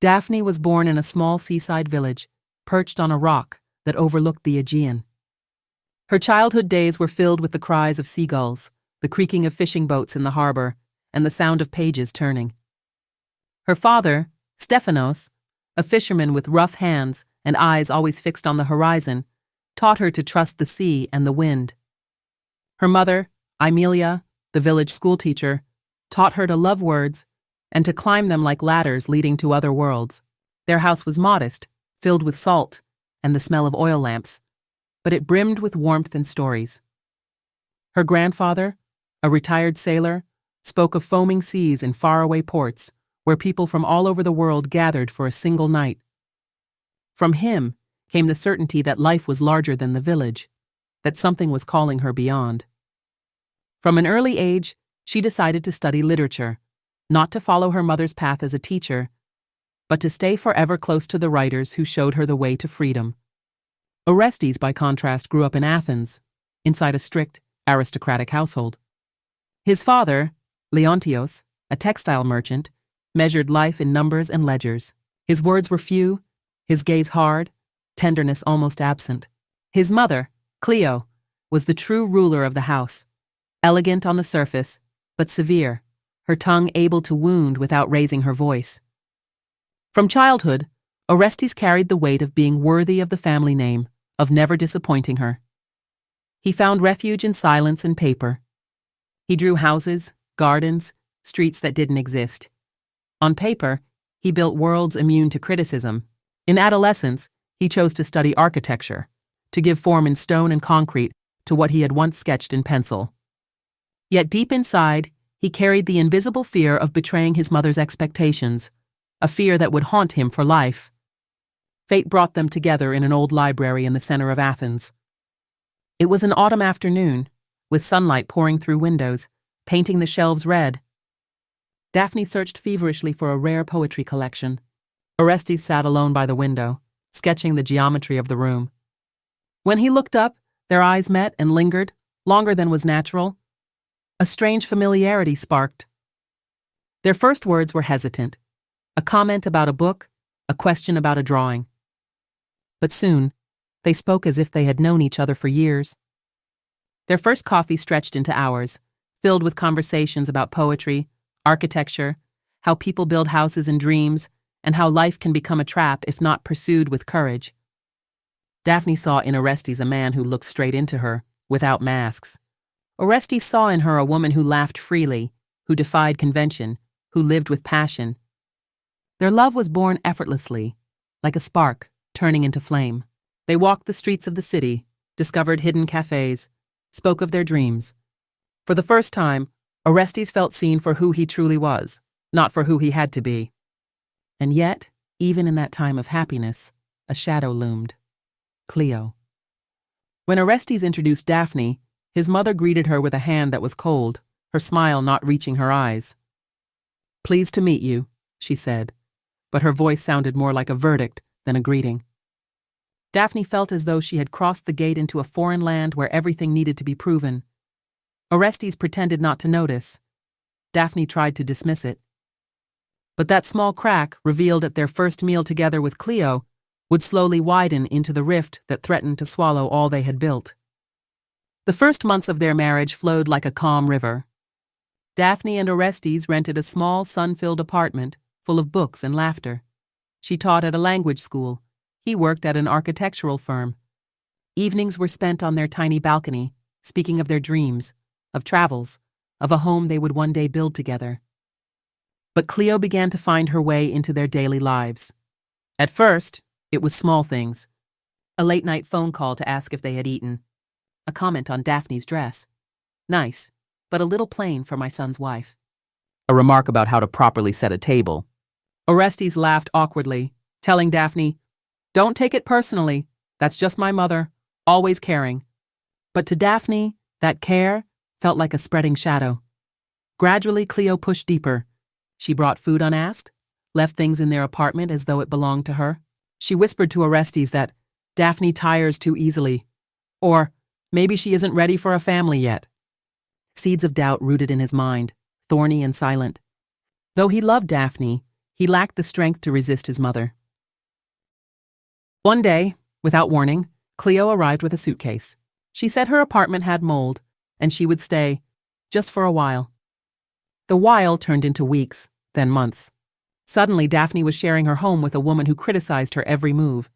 Daphne was born in a small seaside village, perched on a rock that overlooked the Aegean. Her childhood days were filled with the cries of seagulls, the creaking of fishing boats in the harbor, and the sound of pages turning. Her father, Stephanos, a fisherman with rough hands and eyes always fixed on the horizon, taught her to trust the sea and the wind. Her mother, Amelia, the village schoolteacher, taught her to love words and to climb them like ladders leading to other worlds. Their house was modest, filled with salt and the smell of oil lamps, but it brimmed with warmth and stories. Her grandfather, a retired sailor, spoke of foaming seas in faraway ports where people from all over the world gathered for a single night. From him came the certainty that life was larger than the village, that something was calling her beyond. From an early age, she decided to study literature, not to follow her mother's path as a teacher, but to stay forever close to the writers who showed her the way to freedom. Orestes, by contrast, grew up in Athens, inside a strict, aristocratic household. His father, Leontios, a textile merchant, measured life in numbers and ledgers. His words were few, his gaze hard, tenderness almost absent. His mother, Clio, was the true ruler of the house, elegant on the surface, but severe, her tongue able to wound without raising her voice. From childhood, Orestes carried the weight of being worthy of the family name, of never disappointing her. He found refuge in silence and paper. He drew houses, gardens, streets that didn't exist. On paper, he built worlds immune to criticism. In adolescence, he chose to study architecture, to give form in stone and concrete to what he had once sketched in pencil. Yet deep inside, he carried the invisible fear of betraying his mother's expectations, a fear that would haunt him for life. Fate brought them together in an old library in the center of Athens. It was an autumn afternoon, with sunlight pouring through windows, painting the shelves red. Daphne searched feverishly for a rare poetry collection. Orestes sat alone by the window, sketching the geometry of the room. When he looked up, their eyes met and lingered, longer than was natural. A strange familiarity sparked. Their first words were hesitant, a comment about a book, a question about a drawing. But soon, they spoke as if they had known each other for years. Their first coffee stretched into hours, filled with conversations about poetry, architecture, how people build houses and dreams, and how life can become a trap if not pursued with courage. Daphne saw in Orestes a man who looked straight into her, without masks. Orestes saw in her a woman who laughed freely, who defied convention, who lived with passion. Their love was born effortlessly, like a spark turning into flame. They walked the streets of the city, discovered hidden cafes, spoke of their dreams. For the first time, Orestes felt seen for who he truly was, not for who he had to be. And yet, even in that time of happiness, a shadow loomed. Clio. When Orestes introduced Daphne, his mother greeted her with a hand that was cold, her smile not reaching her eyes. "Pleased to meet you," she said, but her voice sounded more like a verdict than a greeting. Daphne felt as though she had crossed the gate into a foreign land where everything needed to be proven. Orestes pretended not to notice. Daphne tried to dismiss it. But that small crack, revealed at their first meal together with Clio, would slowly widen into the rift that threatened to swallow all they had built. The first months of their marriage flowed like a calm river. Daphne and Orestes rented a small, sun-filled apartment full of books and laughter. She taught at a language school. He worked at an architectural firm. Evenings were spent on their tiny balcony, speaking of their dreams, of travels, of a home they would one day build together. But Clio began to find her way into their daily lives. At first, it was small things. A late-night phone call to ask if they had eaten. A comment on Daphne's dress. "Nice, but a little plain for my son's wife." A remark about how to properly set a table. Orestes laughed awkwardly, telling Daphne, "Don't take it personally. That's just my mother, always caring." But to Daphne, that care felt like a spreading shadow. Gradually, Clio pushed deeper. She brought food unasked, left things in their apartment as though it belonged to her. She whispered to Orestes that Daphne tires too easily, or maybe she isn't ready for a family yet. Seeds of doubt rooted in his mind, thorny and silent. Though he loved Daphne, He lacked the strength to resist his mother. One day, without warning, Clio arrived with a suitcase. She said her apartment had mold, and she would stay, just for a while. The while turned into weeks, then months. Suddenly, Daphne was sharing her home with a woman who criticized her every move.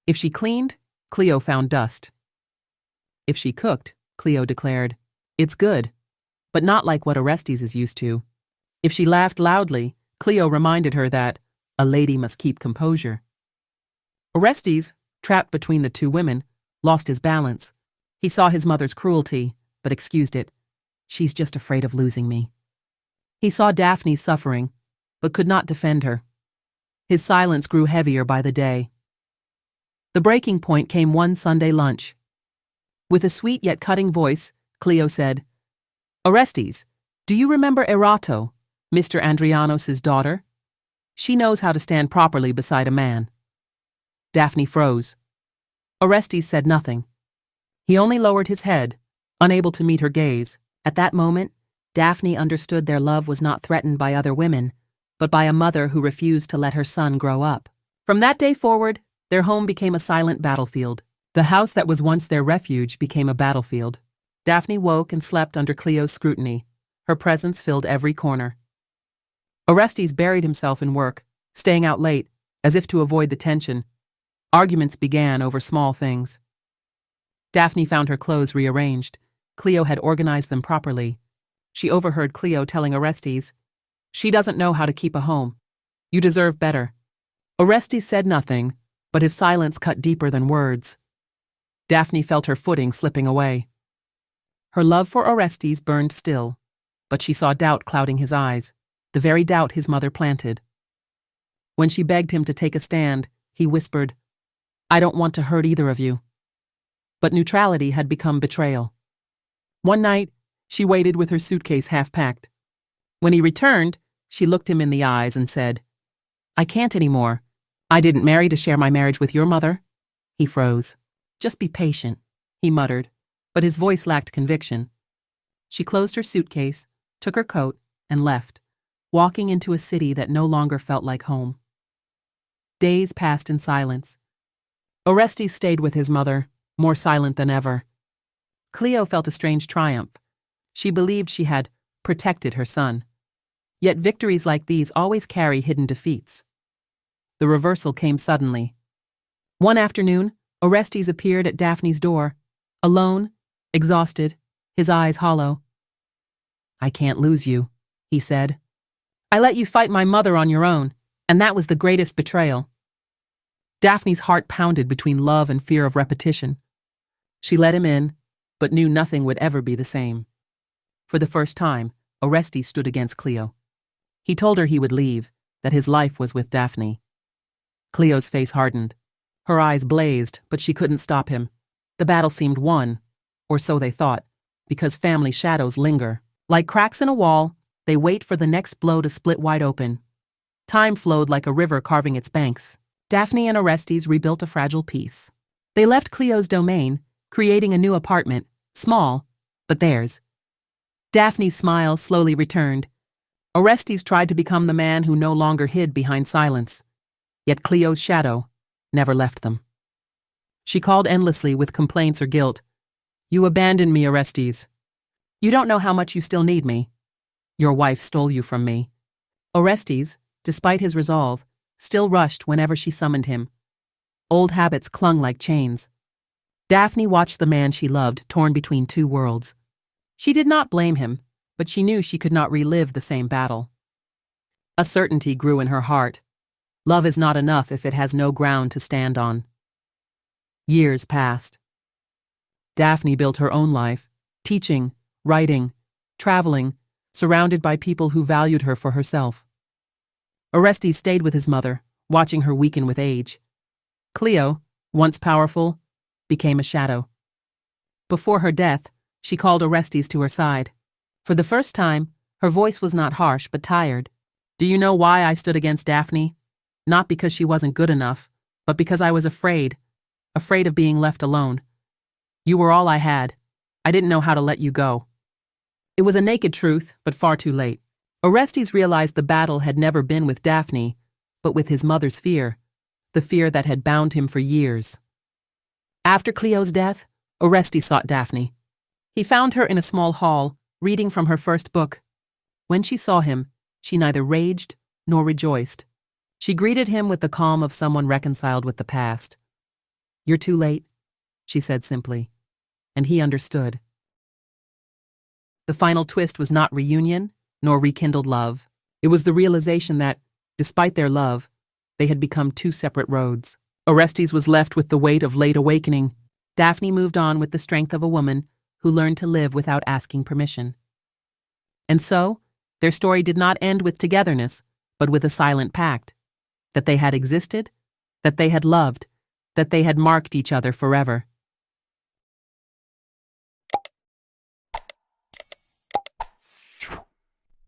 If she cleaned, Clio found dust. If she cooked, Clio declared, "It's good, but not like what Orestes is used to." If she laughed loudly, Clio reminded her that a lady must keep composure. Orestes, trapped between the two women, lost his balance. He saw his mother's cruelty, but excused it. "She's just afraid of losing me." He saw Daphne suffering, but could not defend her. His silence grew heavier by the day. The breaking point came one Sunday lunch. With a sweet yet cutting voice, Clio said, "Orestes, do you remember Erato, Mr. Andrianos' daughter? She knows how to stand properly beside a man." Daphne froze. Orestes said nothing. He only lowered his head, unable to meet her gaze. At that moment, Daphne understood their love was not threatened by other women, but by a mother who refused to let her son grow up. From that day forward, their home became a silent battlefield. The house that was once their refuge became a battlefield. Daphne woke and slept under Clio's scrutiny. Her presence filled every corner. Orestes buried himself in work, staying out late, as if to avoid the tension. Arguments began over small things. Daphne found her clothes rearranged. Clio had organized them properly. She overheard Clio telling Orestes, "She doesn't know how to keep a home. You deserve better." Orestes said nothing, but his silence cut deeper than words. Daphne felt her footing slipping away. Her love for Orestes burned still, but she saw doubt clouding his eyes, the very doubt his mother planted. When she begged him to take a stand, he whispered, "I don't want to hurt either of you." But neutrality had become betrayal. One night, she waited with her suitcase half-packed. When he returned, she looked him in the eyes and said, "I can't anymore. I didn't marry to share my marriage with your mother." He froze. "Just be patient," he muttered, but his voice lacked conviction. She closed her suitcase, took her coat, and left, walking into a city that no longer felt like home. Days passed in silence. Orestes stayed with his mother, more silent than ever. Clio felt a strange triumph. She believed she had protected her son. Yet victories like these always carry hidden defeats. The reversal came suddenly. One afternoon, Orestes appeared at Daphne's door, alone, exhausted, his eyes hollow. "I can't lose you," he said. "I let you fight my mother on your own, and that was the greatest betrayal." Daphne's heart pounded between love and fear of repetition. She let him in, but knew nothing would ever be the same. For the first time, Orestes stood against Clio. He told her he would leave, that his life was with Daphne. Clio's face hardened. Her eyes blazed, but she couldn't stop him. The battle seemed won, or so they thought, because family shadows linger. Like cracks in a wall, they wait for the next blow to split wide open. Time flowed like a river carving its banks. Daphne and Orestes rebuilt a fragile peace. They left Clio's domain, creating a new apartment, small, but theirs. Daphne's smile slowly returned. Orestes tried to become the man who no longer hid behind silence. Yet Clio's shadow never left them. She called endlessly with complaints or guilt. "You abandoned me, Orestes. You don't know how much you still need me. Your wife stole you from me." Orestes, despite his resolve, still rushed whenever she summoned him. Old habits clung like chains. Daphne watched the man she loved torn between two worlds. She did not blame him, but she knew she could not relive the same battle. A certainty grew in her heart. Love is not enough if it has no ground to stand on. Years passed. Daphne built her own life, teaching, writing, traveling, surrounded by people who valued her for herself. Orestes stayed with his mother, watching her weaken with age. Clio, once powerful, became a shadow. Before her death, she called Orestes to her side. For the first time, her voice was not harsh but tired. "Do you know why I stood against Daphne? Not because she wasn't good enough, but because I was afraid of being left alone. You were all I had. I didn't know how to let you go." It was a naked truth, but far too late. Orestes realized the battle had never been with Daphne, but with his mother's fear, the fear that had bound him for years. After Clio's death, Orestes sought Daphne. He found her in a small hall, reading from her first book. When she saw him, she neither raged nor rejoiced. She greeted him with the calm of someone reconciled with the past. "You're too late," she said simply, and he understood. The final twist was not reunion, nor rekindled love. It was the realization that, despite their love, they had become two separate roads. Orestes was left with the weight of late awakening. Daphne moved on with the strength of a woman who learned to live without asking permission. And so, their story did not end with togetherness, but with a silent pact. That they had existed, that they had loved, that they had marked each other forever.